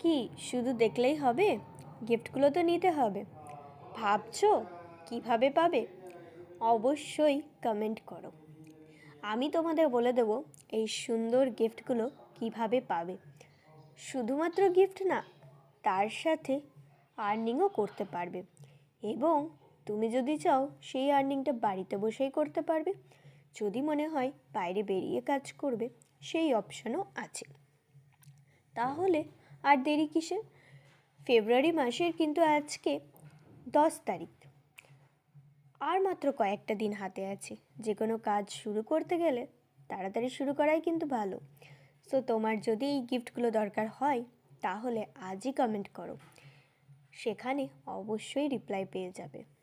কি শুধু দেখলেই হবে? গিফটগুলো তো নিতে হবে। ভাবছো কিভাবে পাবে? অবশ্যই কমেন্ট করো। আমি তোমাদের বলে দেব এই সুন্দর গিফটগুলো কিভাবে পাবে। শুধুমাত্র গিফট না, তার সাথে আর্নিংও করতে পারবে এবং তুমি যদি চাও সেই আর্নিংটা বাড়িতে বসেই করতে পারবে। যদি মনে হয় বাইরে বেরিয়ে কাজ করবে, সেই অপশানও আছে। তাহলে আর দেরি কিসের? ফেব্রুয়ারি মাসের কিন্তু আজকে 10 তারিখ। আর মাত্র কয়েকটা দিন হাতে আছে। যে কোনো কাজ শুরু করতে গেলে তাড়াতাড়ি শুরু করাই কিন্তু ভালো। সো তোমার যদি এই গিফটগুলো দরকার হয় তাহলে আজই কমেন্ট করো, সেখানে অবশ্যই রিপ্লাই পেয়ে যাবে।